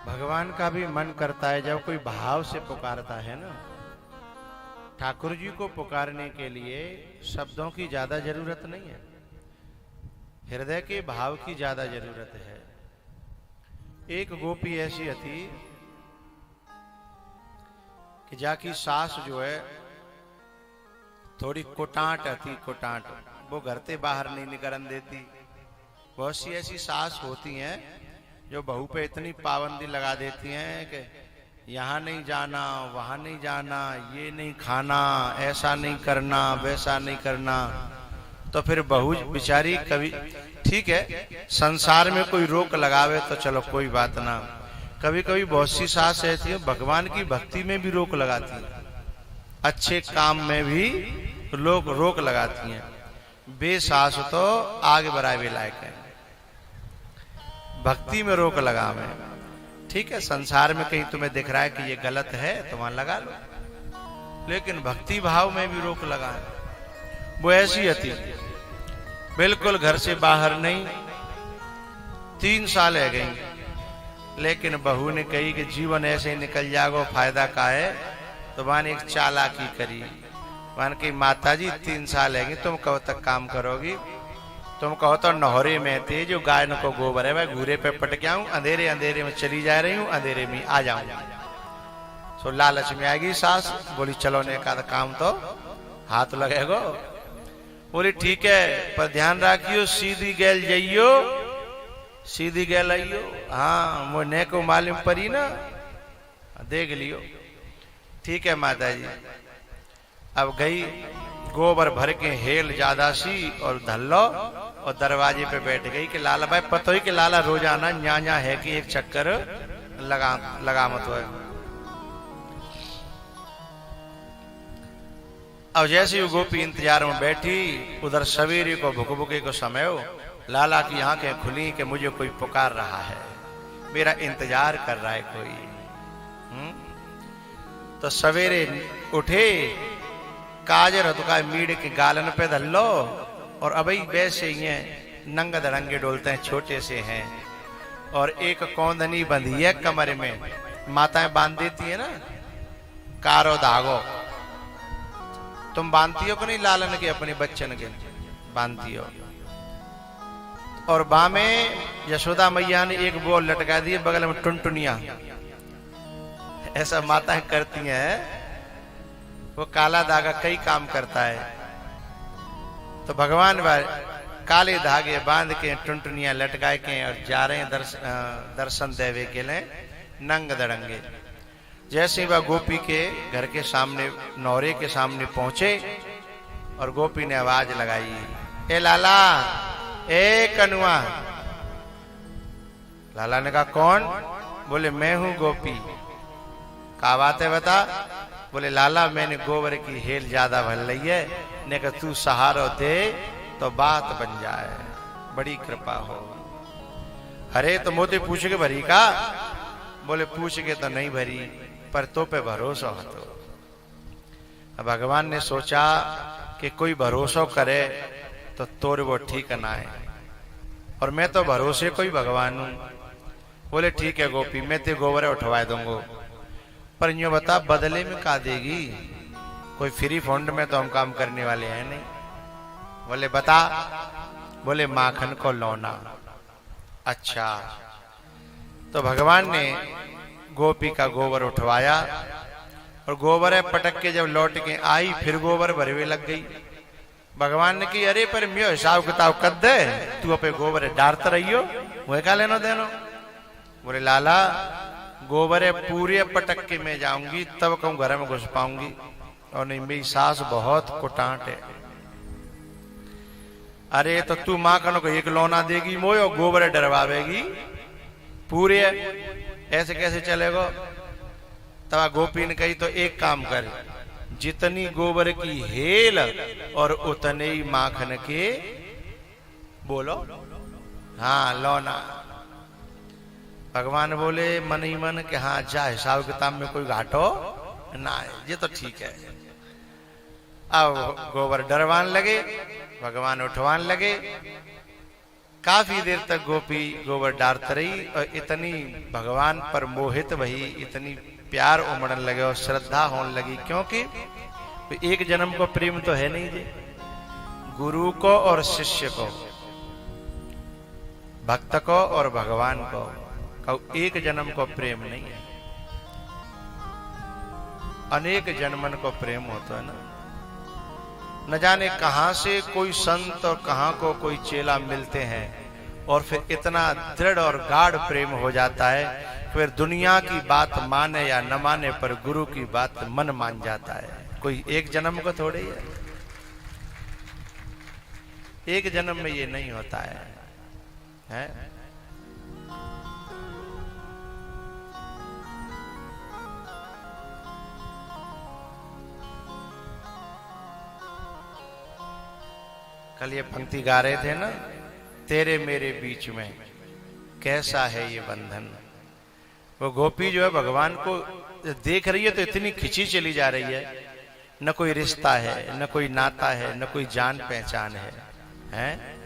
भगवान का भी मन करता है जब कोई भाव से पुकारता है ना। ठाकुर जी को पुकारने के लिए शब्दों की ज्यादा जरूरत नहीं है, हृदय के भाव की ज्यादा जरूरत है। एक गोपी ऐसी थी कि जाकी सास जो है थोड़ी कोटांट थी, कोटांट, वो घर से बाहर नहीं निकलन देती। बहुत सी ऐसी सास होती हैं जो बहू पे इतनी पाबंदी लगा देती हैं कि यहाँ नहीं जाना, वहां नहीं जाना, ये नहीं खाना, ऐसा नहीं करना, वैसा नहीं करना। तो फिर बहू बेचारी कभी ठीक है संसार में कोई रोक लगावे तो चलो कोई बात ना, कभी कभी बहुत सी सास ऐसी है भगवान की भक्ति में भी रोक लगाती है, अच्छे काम में भी लोग रोक लगाती हैं। बेसास तो आगे बढ़ावे लायक है, भक्ति में रोक लगावे। ठीक है संसार में कहीं तुम्हें दिख रहा है कि ये गलत है तो वहां लगा लो, लेकिन भक्ति भाव में भी रोक लगाए। वो ऐसी थी बिल्कुल घर से बाहर नहीं, 3 साल रह गई, लेकिन बहू ने कही कि जीवन ऐसे ही निकल जाएगा, फायदा का है। तो वहां एक चालाकी करी, वहां की माता जी 3 साल रहेंगी, तुम कब तक काम करोगी? तुम कहो तो नहरे में थे जो गाय को गोबर है, मैं घूरे पे पट गया हूं, अंधेरे अंधेरे में चली जा रही हूं, अंधेरे में आ जाऊंगा। सो लालच में आएगी सास, बोली चलो ने का काम तो हाथ लगेगो। बोली ठीक है पर ध्यान रखियो, सीधी गैल जाइयो, सीधी गैल आइयो। हाँ मुझे को मालूम पड़ी ना, देख लियो। ठीक है माता जी। अब गई गोबर भर के हेल ज्यादा सी और धल्लो और दरवाजे पे बैठ गई कि लाला भाई पतो ही कि लाला रोजाना न्या है कि एक चक्कर लगा मत हो। अब जैसे वो गोपी इंतजार में बैठी, उधर सवेरे को भुकभुके को समय हो, लाला की आंखें खुली कि मुझे कोई पुकार रहा है, मेरा इंतजार कर रहा है कोई। तो सवेरे उठे, काजर हथुका मीड़ के गालन पे धल्लो और अभी वैसे ही नंग दरंगे डोलते हैं, छोटे से हैं, और एक कौंदनी बंधी है कमर में, माताएं बांध देती है ना कारो धागो। तुम बांधती हो कि नहीं लालन के अपने बच्चन के? बांधती हो। और बा में यशोदा मैया ने एक बोल लटका दी बगल में टुनटुनिया, ऐसा माताएं करती हैं। वो काला धागा कई काम करता है। तो भगवान काले धागे बांध के टुनटुनिया लटकाए के और जा रहे हैं दर्शन देवे के लिए नंग दड़ंगे। जैसे वह गोपी के घर के सामने नौरे के सामने पहुंचे और गोपी ने आवाज लगाई, ए लाला, ए कनुआ। लाला ने कहा कौन? बोले मैं हूं गोपी। का बात है बता? बोले लाला मैंने गोबर की हेल ज्यादा भर ली है, ने कहा तू सहारो दे तो बात बन जाए, बड़ी कृपा हो। अरे तो मोते पूछ के भरी का? बोले पूछ के तो नहीं भरी, पर तो पे भरोसा हो। तो अब भगवान ने सोचा कि कोई भरोसा करे तो तोर वो ठीक ना है, और मैं तो भरोसे कोई भगवान हूं। बोले ठीक है गोपी, मैं ते गोबर उठवा दूंगा, पर यूं बता बदले में का देगी? कोई फ्री फंड में तो हम काम करने वाले हैं नहीं। बोले बता। बोले माखन को लौना। अच्छा। तो भगवान ने गोपी का गोबर उठवाया और गोबर है पटक के जब लौट के आई फिर गोबर भरवे लग गई। भगवान ने की अरे पर मैं हिसाब किताब कर दे, तू अपने गोबर डारता रहियो, वह का लेनो देनो। बोले लाला गोबर है पूरे पटक के मैं जाऊंगी तब कहूं घर में घुस पाऊंगी, और नहीं मेरी सास बहुत कुटांट है। अरे तो तू माँ कनो को एक लौना देगी मोयो, गोबर डरवावेगी पूरे, ऐसे कैसे चलेगा? तब गोपी ने कही तो एक काम कर, जितनी गोबर की हेल और उतने ही माखन के बोलो हाँ लौना। भगवान बोले मन ही मन के हाँ जा, हिसाब किताब में कोई घाटो ना है, ये तो ठीक है। अब गोबर डरवान लगे, भगवान उठवान लगे। काफी देर तक गोपी गोबर डालती रही और इतनी भगवान पर मोहित वही, इतनी प्यार उमड़न लगे और श्रद्धा होने लगी, क्योंकि एक जन्म को प्रेम तो है नहीं जी। गुरु को और शिष्य को, भक्त को और भगवान को एक जन्म को प्रेम नहीं है, अनेक जन्मन को प्रेम होता है ना। न जाने कहां से कोई संत और कहां को कोई चेला मिलते हैं और फिर इतना दृढ़ और गाढ़ प्रेम हो जाता है, फिर दुनिया की बात माने या न माने पर गुरु की बात मन मान जाता है। कोई एक जन्म को थोड़े ही है, एक जन्म में ये नहीं होता है? कल ये पंक्ति गा रहे थे ना, तेरे मेरे बीच में कैसा है ये बंधन। वो गोपी जो है भगवान को देख रही है तो इतनी खिंची चली जा रही है, न कोई रिश्ता है, न कोई नाता है, न कोई जान पहचान है, हैं?